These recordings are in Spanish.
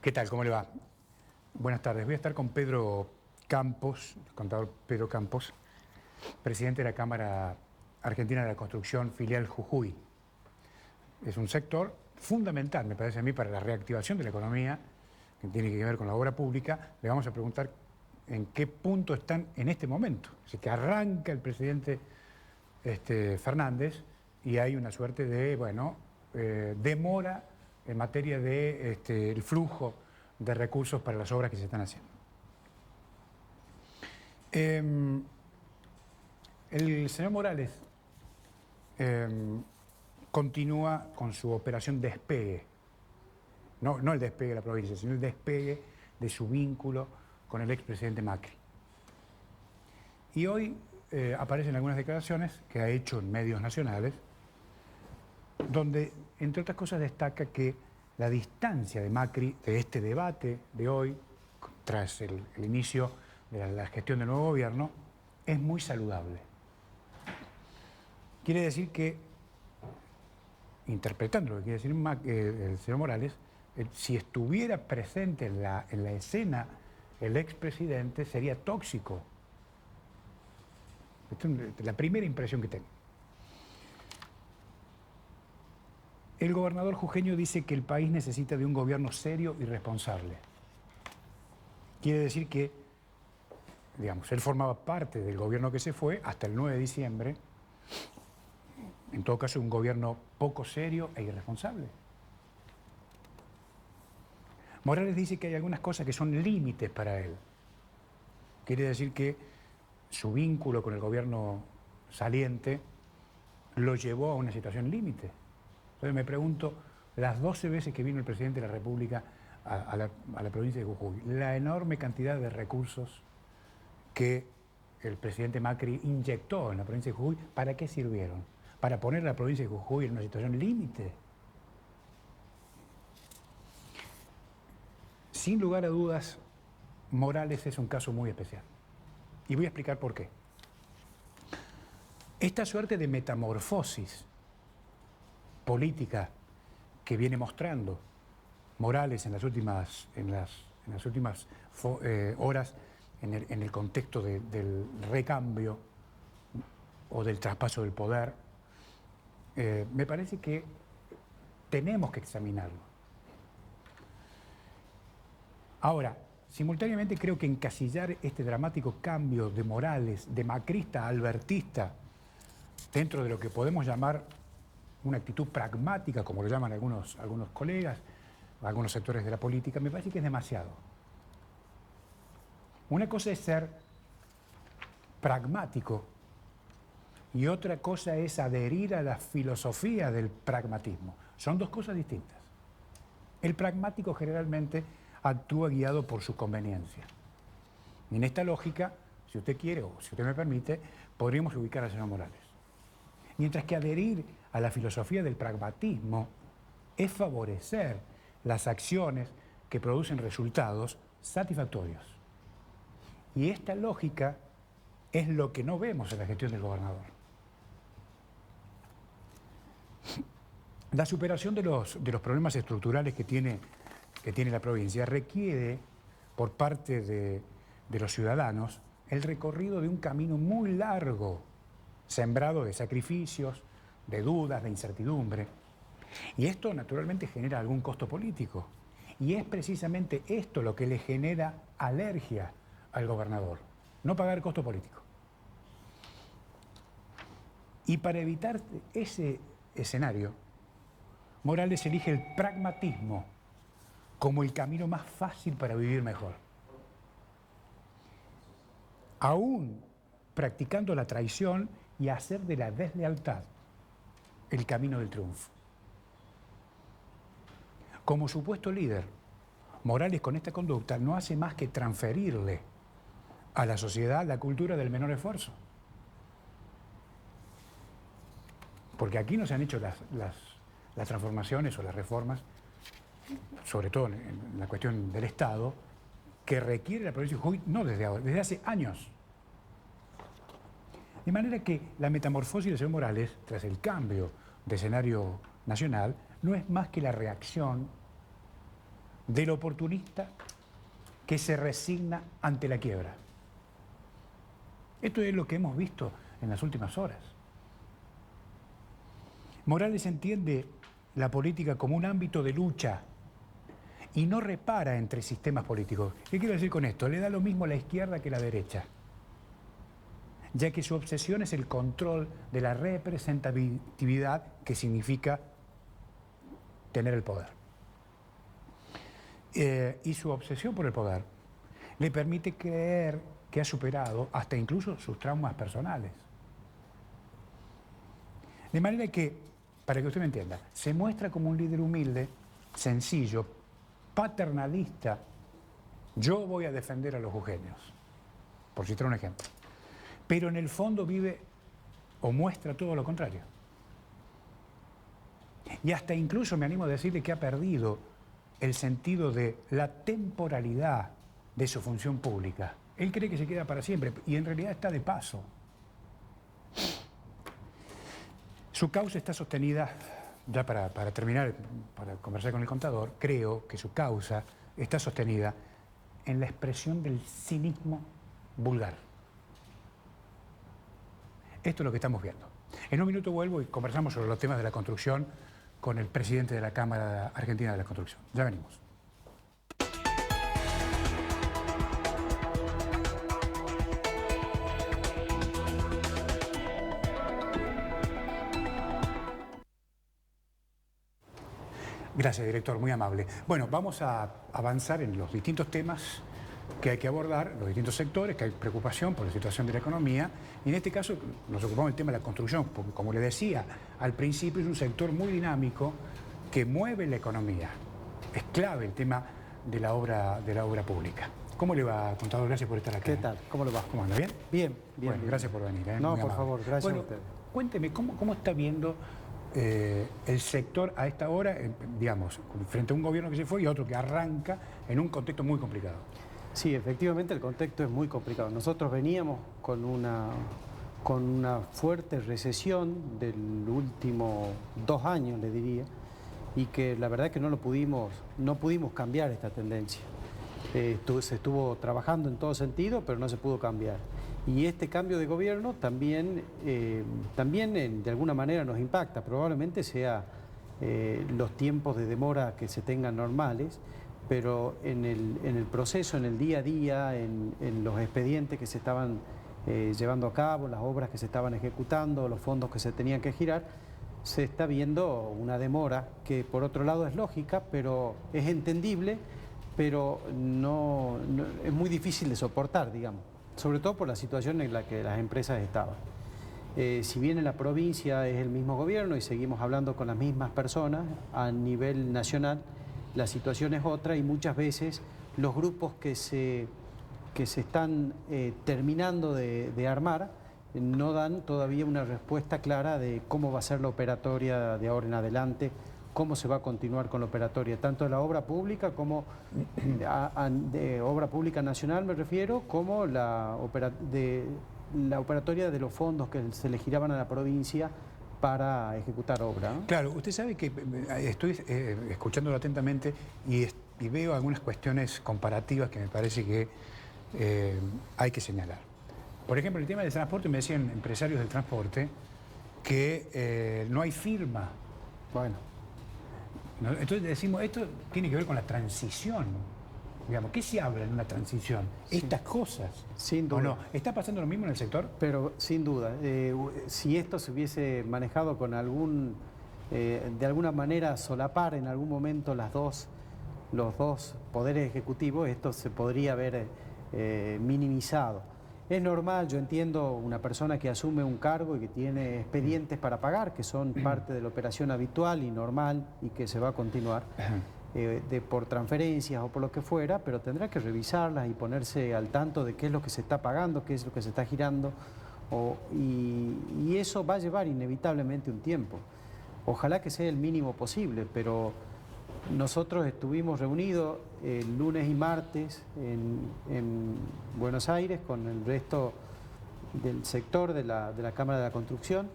¿Qué tal? ¿Cómo le va? Buenas tardes. Voy a estar con Pedro Campos, el contador Pedro Campos, presidente de la Cámara Argentina de la Construcción, filial Jujuy. Es un sector fundamental, me parece a mí, para la reactivación de la economía, que tiene que ver con la obra pública. Le vamos a preguntar en qué punto están en este momento. Así que arranca el presidente Fernández y hay una suerte de, demora en materia de el flujo de recursos para las obras que se están haciendo. El señor Morales continúa con su operación despegue, no el despegue de la provincia, sino el despegue de su vínculo con el expresidente Macri. Y hoy aparecen algunas declaraciones que ha hecho en medios nacionales, donde, entre otras cosas, destaca que la distancia de Macri de este debate de hoy, tras el inicio de la gestión del nuevo gobierno, es muy saludable. Quiere decir que, interpretando lo que quiere decir el señor Morales, si estuviera presente en la escena el expresidente, sería tóxico. Esta es la primera impresión que tengo. El gobernador jujeño dice que el país necesita de un gobierno serio y responsable. Quiere decir que, digamos, él formaba parte del gobierno que se fue hasta el 9 de diciembre, en todo caso un gobierno poco serio e irresponsable. Morales dice que hay algunas cosas que son límites para él. Quiere decir que su vínculo con el gobierno saliente lo llevó a una situación límite. Entonces me pregunto, las 12 veces que vino el presidente de la República a la provincia de Jujuy, la enorme cantidad de recursos que el presidente Macri inyectó en la provincia de Jujuy, ¿para qué sirvieron? Para poner a la provincia de Jujuy en una situación límite. Sin lugar a dudas, Morales es un caso muy especial. Y voy a explicar por qué. Esta suerte de metamorfosis política que viene mostrando Morales en las últimas horas en el contexto del recambio o del traspaso del poder, me parece que tenemos que examinarlo. Ahora, simultáneamente creo que encasillar este dramático cambio de Morales, de macrista a albertista, dentro de lo que podemos llamar una actitud pragmática, como lo llaman algunos colegas, algunos sectores de la política, me parece que es demasiado. Una cosa es ser pragmático y otra cosa es adherir a la filosofía del pragmatismo. Son dos cosas distintas. El pragmático generalmente actúa guiado por su conveniencia. Y en esta lógica, si usted quiere o si usted me permite, podríamos ubicar al señor Morales. Mientras que adherir a la filosofía del pragmatismo es favorecer las acciones que producen resultados satisfactorios. Y esta lógica es lo que no vemos en la gestión del gobernador. La superación de los problemas estructurales que tiene la provincia requiere, por parte de los ciudadanos, el recorrido de un camino muy largo, sembrado de sacrificios, de dudas, de incertidumbre. Y esto naturalmente genera algún costo político. Y es precisamente esto lo que le genera alergia al gobernador, no pagar el costo político. Y para evitar ese escenario, Morales elige el pragmatismo como el camino más fácil para vivir mejor. Aún practicando la traición y hacer de la deslealtad el camino del triunfo. Como supuesto líder, Morales con esta conducta no hace más que transferirle a la sociedad la cultura del menor esfuerzo. Porque aquí no se han hecho las transformaciones o las reformas, sobre todo en la cuestión del Estado, que requiere la provincia de Jujuy, no desde ahora, desde hace años. De manera que la metamorfosis del señor Morales, tras el cambio de escenario nacional, no es más que la reacción del oportunista que se resigna ante la quiebra. Esto es lo que hemos visto en las últimas horas. Morales entiende la política como un ámbito de lucha y no repara entre sistemas políticos. ¿Qué quiero decir con esto? Le da lo mismo a la izquierda que a la derecha, ya que su obsesión es el control de la representatividad que significa tener el poder. Y su obsesión por el poder le permite creer que ha superado hasta incluso sus traumas personales. De manera que, para que usted me entienda, se muestra como un líder humilde, sencillo, paternalista. Yo voy a defender a los jujeños, por citar un ejemplo. Pero en el fondo vive o muestra todo lo contrario. Y hasta incluso me animo a decirle que ha perdido el sentido de la temporalidad de su función pública. Él cree que se queda para siempre y en realidad está de paso. Su causa está sostenida, ya para terminar, para conversar con el contador, creo que su causa está sostenida en la expresión del cinismo vulgar. Esto es lo que estamos viendo. En un minuto vuelvo y conversamos sobre los temas de la construcción con el presidente de la Cámara Argentina de la Construcción. Ya venimos. Gracias, director, muy amable. Bueno, vamos a avanzar en los distintos temas que hay que abordar, los distintos sectores, que hay preocupación por la situación de la economía. Y en este caso nos ocupamos del tema de la construcción, porque como le decía al principio, es un sector muy dinámico que mueve la economía. Es clave el tema de la obra pública. ¿Cómo le va, contador? Gracias por estar acá. ¿Qué tal? ¿Cómo le va? ¿Cómo anda? ¿Bien? Bien, bien. Bueno, bien. gracias por venir. No, muy por amable. favor, gracias Bueno, a usted. Cuénteme, ¿cómo está viendo el sector a esta hora, digamos, frente a un gobierno que se fue y otro que arranca en un contexto muy complicado? Sí, efectivamente el contexto es muy complicado. Nosotros veníamos con una fuerte recesión del último 2 años, le diría, y que la verdad es que no pudimos cambiar esta tendencia. Se estuvo trabajando en todo sentido, pero no se pudo cambiar. Y este cambio de gobierno también de alguna manera nos impacta. Probablemente sea los tiempos de demora que se tengan normales, pero en el proceso, en el día a día, en los expedientes que se estaban llevando a cabo, las obras que se estaban ejecutando, los fondos que se tenían que girar, se está viendo una demora que por otro lado es lógica, pero es entendible, pero no es muy difícil de soportar, digamos, sobre todo por la situación en la que las empresas estaban. Si bien en la provincia es el mismo gobierno y seguimos hablando con las mismas personas, a nivel nacional la situación es otra y muchas veces los grupos que se están terminando de armar no dan todavía una respuesta clara de cómo va a ser la operatoria de ahora en adelante, cómo se va a continuar con la operatoria, tanto de la obra pública como de obra pública nacional me refiero, como la operatoria de los fondos que se le giraban a la provincia para ejecutar obra, ¿no? Claro, usted sabe que estoy escuchándolo atentamente y veo algunas cuestiones comparativas que me parece que hay que señalar. Por ejemplo, el tema del transporte, me decían empresarios del transporte que no hay firma. Bueno. Entonces decimos, esto tiene que ver con la transición. Digamos, ¿qué se habla en una transición? Sí. Estas cosas. Sin duda. ¿O no? ¿Está pasando lo mismo en el sector? Pero sin duda. Si esto se hubiese manejado con de alguna manera solapar en algún momento los dos poderes ejecutivos, esto se podría haber minimizado. Es normal, yo entiendo una persona que asume un cargo y que tiene expedientes para pagar, que son parte de la operación habitual y normal y que se va a continuar. Por transferencias o por lo que fuera, pero tendrá que revisarlas y ponerse al tanto de qué es lo que se está pagando, qué es lo que se está girando, y eso va a llevar inevitablemente un tiempo. Ojalá que sea el mínimo posible, pero nosotros estuvimos reunidos el lunes y martes en Buenos Aires con el resto del sector de la Cámara de la Construcción,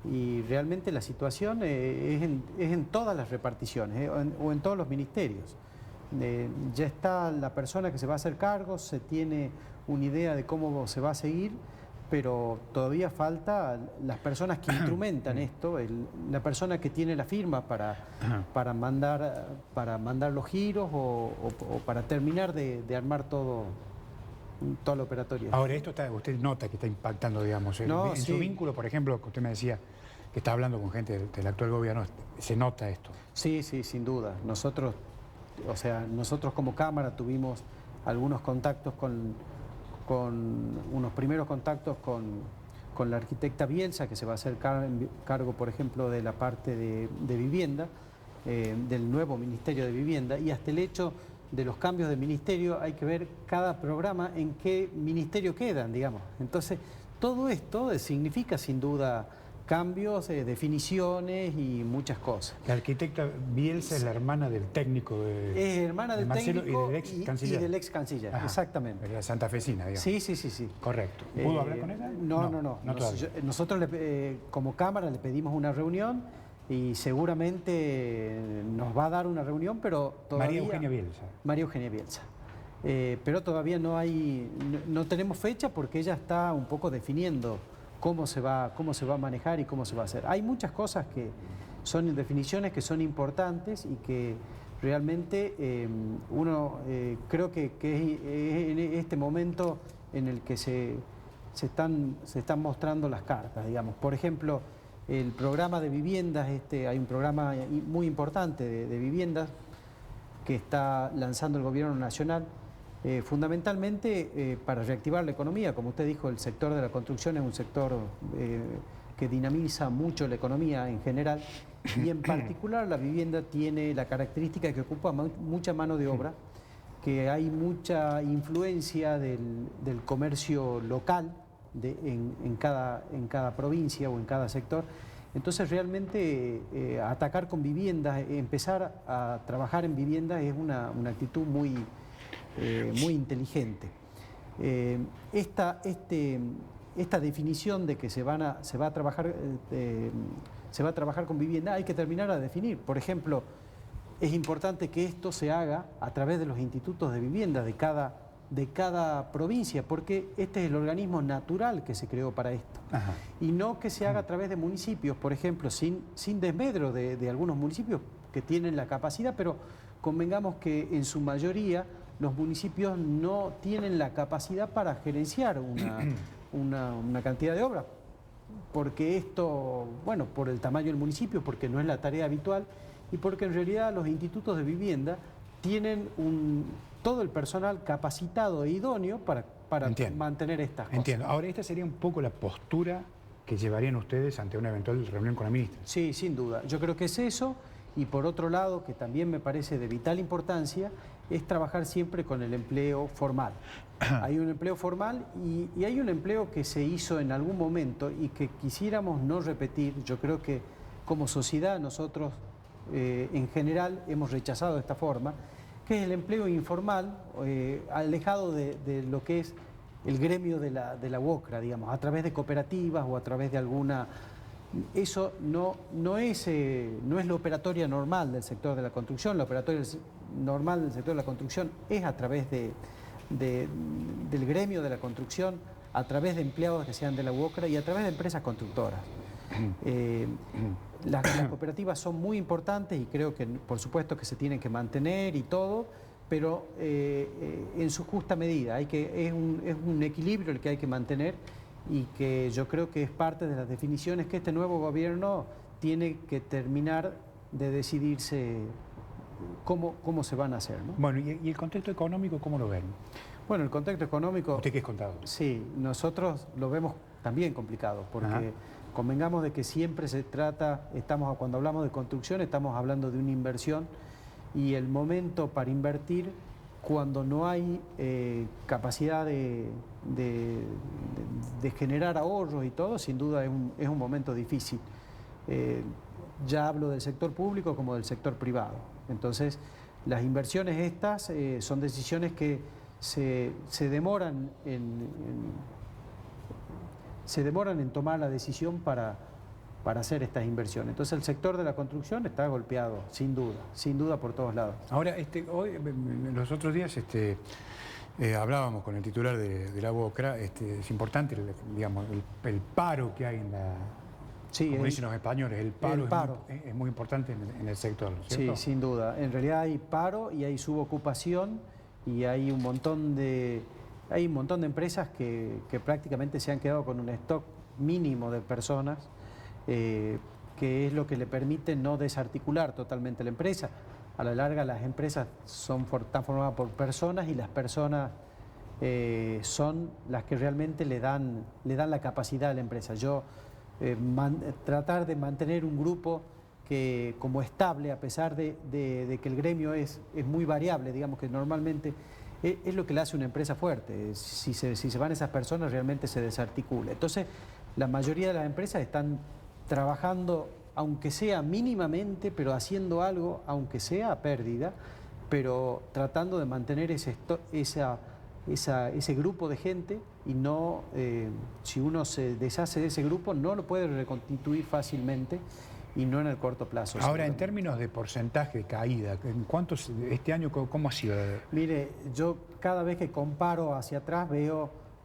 y realmente la situación es en todas las reparticiones o en todos los ministerios. Ya está la persona que se va a hacer cargo, se tiene una idea de cómo se va a seguir, pero todavía falta las personas que instrumentan esto, la persona que tiene la firma para mandar los giros o para terminar de armar toda la operatoria. Ahora, usted nota que está impactando, digamos, No, en sí. su vínculo, por ejemplo, que usted me decía que está hablando con gente del actual gobierno, se nota esto. Sí, sí, sin duda. Nosotros como Cámara tuvimos algunos contactos unos primeros contactos con la arquitecta Bielsa, que se va a hacer cargo, por ejemplo, de la parte de vivienda, del nuevo Ministerio de Vivienda, y hasta el hecho de los cambios de ministerio hay que ver cada programa en qué ministerio quedan, digamos. Entonces, todo esto significa sin duda cambios, definiciones y muchas cosas. La arquitecta Bielsa es la hermana del técnico Es hermana del Marcelo técnico y del ex canciller. y del ex canciller, exactamente. La santafesina, digamos. Sí, sí, sí, sí. Correcto. ¿Pudo hablar con ella? No. Nosotros como Cámara le pedimos una reunión y seguramente nos va a dar una reunión, pero todavía... María Eugenia Bielsa. María Eugenia Bielsa. Pero todavía no tenemos fecha porque ella está un poco definiendo cómo se va a manejar y cómo se va a hacer. Hay muchas cosas que son definiciones que son importantes y que realmente uno creo que es en este momento en el que se están mostrando las cartas, digamos. Por ejemplo, el programa de viviendas, hay un programa muy importante de viviendas que está lanzando el Gobierno Nacional, fundamentalmente para reactivar la economía. Como usted dijo, el sector de la construcción es un sector que dinamiza mucho la economía en general y en particular la vivienda tiene la característica que ocupa mucha mano de obra, que hay mucha influencia del comercio local en cada provincia o en cada sector. Entonces realmente atacar con viviendas, empezar a trabajar en viviendas es una actitud muy inteligente. Esta definición de que se va a trabajar con vivienda hay que terminar a definir. Por ejemplo, es importante que esto se haga a través de los institutos de vivienda de cada provincia, porque este es el organismo natural que se creó para esto. Ajá. Y no que se haga a través de municipios, por ejemplo, sin desmedro de algunos municipios que tienen la capacidad, pero convengamos que en su mayoría los municipios no tienen la capacidad para gerenciar una cantidad de obras, porque esto, bueno, por el tamaño del municipio, porque no es la tarea habitual y porque en realidad los institutos de vivienda tienen todo el personal capacitado e idóneo para mantener estas cosas. Entiendo. Ahora, esta sería un poco la postura que llevarían ustedes ante una eventual reunión con la ministra. Sí, sin duda. Yo creo que es eso. Y por otro lado, que también me parece de vital importancia, es trabajar siempre con el empleo formal. Hay un empleo formal y hay un empleo que se hizo en algún momento y que quisiéramos no repetir. Yo creo que como sociedad nosotros en general hemos rechazado esta forma, que es el empleo informal, alejado de lo que es el gremio de la UOCRA, digamos, a través de cooperativas o a través de alguna... Eso no es la operatoria normal del sector de la construcción. La operatoria normal del sector de la construcción es a través del gremio de la construcción, a través de empleados que sean de la UOCRA y a través de empresas constructoras. Las cooperativas son muy importantes y creo que por supuesto que se tienen que mantener y todo, pero en su justa medida. Es un equilibrio el que hay que mantener y que yo creo que es parte de las definiciones que este nuevo gobierno tiene que terminar de decidirse cómo se van a hacer, ¿no? Bueno, ¿y el contexto económico cómo lo ven? Bueno, el contexto económico... ¿Usted qué es contador? Sí, nosotros lo vemos también complicado, porque convengamos de que siempre se trata, cuando hablamos de construcción, estamos hablando de una inversión y el momento para invertir, cuando no hay capacidad de generar ahorros y todo, sin duda es un momento difícil. Ya hablo del sector público como del sector privado. Entonces, las inversiones estas son decisiones que se demoran en tomar la decisión para hacer estas inversiones. Entonces el sector de la construcción está golpeado, sin duda por todos lados. Ahora, hoy, los otros días hablábamos con el titular de la BOCRA, es importante digamos, el paro que hay en la... Sí, como dicen los españoles, el paro. Es muy importante en el sector, ¿cierto? Sí, sin duda. En realidad hay paro y hay subocupación y hay un montón de empresas que prácticamente se han quedado con un stock mínimo de personas, que es lo que le permite no desarticular totalmente la empresa. A la larga las empresas están formadas por personas y las personas son las que realmente le dan la capacidad a la empresa. Tratar de mantener un grupo que como estable, a pesar de que el gremio es muy variable, digamos que normalmente es lo que le hace una empresa fuerte. Si se van esas personas realmente se desarticula. Entonces la mayoría de las empresas están trabajando, aunque sea mínimamente, pero haciendo algo, aunque sea a pérdida, pero tratando de mantener ese grupo de gente y no, si uno se deshace de ese grupo, no lo puede reconstituir fácilmente y no en el corto plazo. Ahora, en términos de porcentaje de caída, ¿en cuántos este año cómo ha sido? Mire, yo cada vez que comparo hacia atrás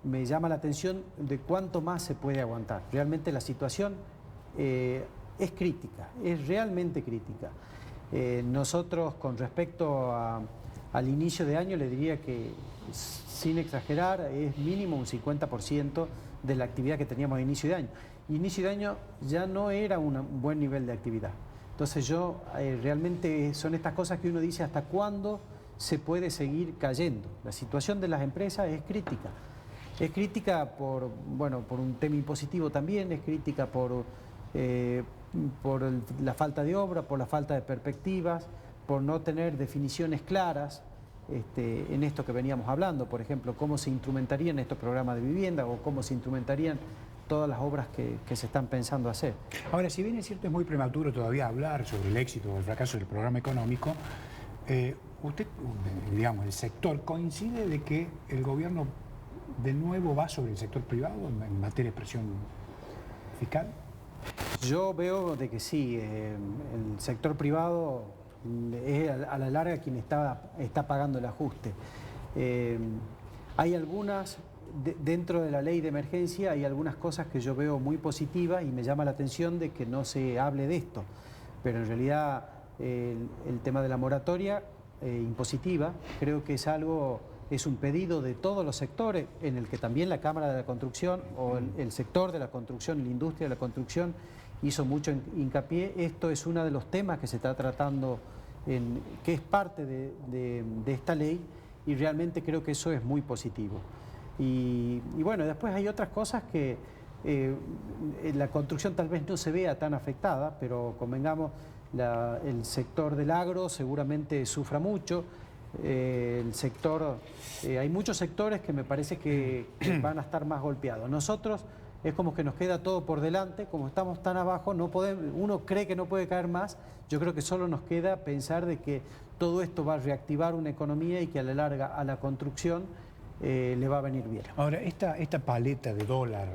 me llama la atención de cuánto más se puede aguantar. Realmente la situación es crítica, es realmente crítica. Nosotros, con respecto al inicio de año, le diría que, sin exagerar, es mínimo un 50% de la actividad que teníamos a inicio de año. Inicio de año ya no era un buen nivel de actividad. Entonces realmente son estas cosas que uno dice hasta cuándo se puede seguir cayendo. La situación de las empresas es crítica. Es crítica por un tema impositivo también, es crítica por la falta de obra, por la falta de perspectivas, por no tener definiciones claras en esto que veníamos hablando. Por ejemplo, cómo se instrumentarían estos programas de vivienda o cómo se instrumentarían todas las obras que se están pensando hacer. Ahora, si bien es cierto, es muy prematuro todavía hablar sobre el éxito o el fracaso del programa económico, usted, digamos, el sector, ¿coincide de que el gobierno de nuevo va sobre el sector privado en materia de presión fiscal? Yo veo de que sí, el sector privado es a la larga quien está pagando el ajuste. Hay algunas, dentro de la ley de emergencia, hay algunas cosas que yo veo muy positivas y me llama la atención de que no se hable de esto, pero en realidad el tema de la moratoria impositiva creo que es un pedido de todos los sectores, en el que también la Cámara de la Construcción o el sector de la construcción, la industria de la construcción, hizo mucho hincapié. Esto es uno de los temas que se está tratando, que es parte de esta ley, y realmente creo que eso es muy positivo. Y bueno, después hay otras cosas que la construcción tal vez no se vea tan afectada, pero convengamos, el sector del agro seguramente sufra mucho. El sector, hay muchos sectores que me parece que van a estar más golpeados. Nosotros es como que nos queda todo por delante, como estamos tan abajo, uno cree que no puede caer más. Yo creo que solo nos queda pensar de que todo esto va a reactivar una economía y que a la larga a la construcción le va a venir bien. Ahora, esta paleta de dólar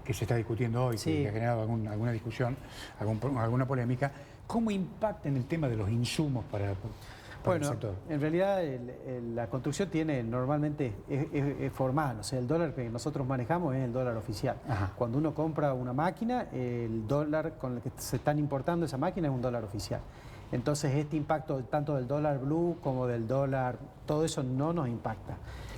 que se está discutiendo hoy, sí, que ha generado alguna discusión, alguna polémica, ¿cómo impacta en el tema de los insumos para el sector? En realidad la construcción normalmente es formal, o sea, el dólar que nosotros manejamos es el dólar oficial. Ajá. Cuando uno compra una máquina, el dólar con el que se están importando esa máquina es un dólar oficial. Entonces este impacto tanto del dólar blue como del dólar, todo eso no nos impacta.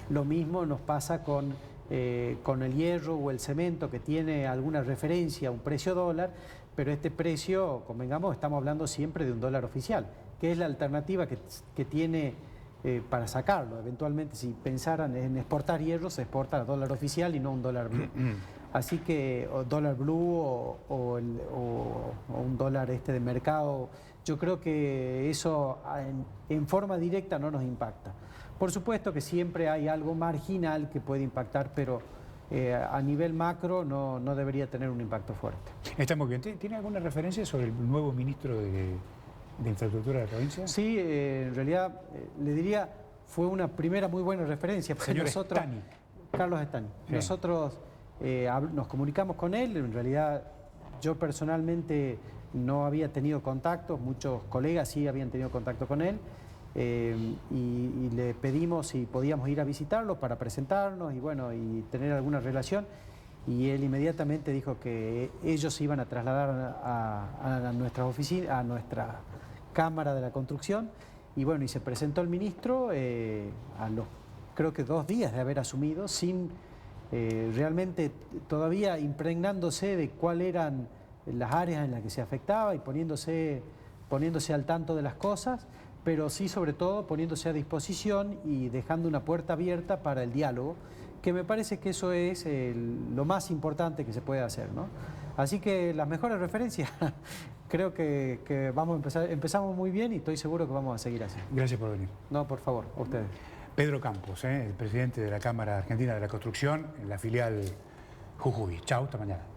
Lo mismo nos pasa con el hierro o el cemento, que tiene alguna referencia a un precio dólar, pero este precio, convengamos, estamos hablando siempre de un dólar oficial, que es la alternativa que tiene para sacarlo. Eventualmente, si pensaran en exportar hierro, se exporta a dólar oficial y no un dólar blue. Así que dólar blue o un dólar de mercado, yo creo que eso en forma directa no nos impacta. Por supuesto que siempre hay algo marginal que puede impactar, pero a nivel macro no debería tener un impacto fuerte. Está muy bien. ¿Tiene alguna referencia sobre el nuevo ministro de Infraestructura de la provincia? Sí, en realidad le diría, fue una primera muy buena referencia. Señor Estani. Carlos Estani. Sí. Nosotros nos comunicamos con él, en realidad Yo personalmente no había tenido contacto, muchos colegas sí habían tenido contacto con él, y le pedimos si podíamos ir a visitarlo para presentarnos y bueno, y tener alguna relación. Y él inmediatamente dijo que ellos se iban a trasladar a nuestra oficina, a nuestra Cámara de la Construcción, y bueno, y se presentó el ministro a los, creo que 2 días de haber asumido, sin realmente todavía impregnándose de cuáles eran las áreas en las que se afectaba y poniéndose al tanto de las cosas, pero sí sobre todo poniéndose a disposición y dejando una puerta abierta para el diálogo, que me parece que eso es lo más importante que se puede hacer, ¿no? Así que las mejores referencias, creo que vamos a empezar, empezamos muy bien y estoy seguro que vamos a seguir así. Gracias por venir. No, por favor, a ustedes. Pedro Campos, el presidente de la Cámara Argentina de la Construcción, en la filial Jujuy. Chao, hasta mañana.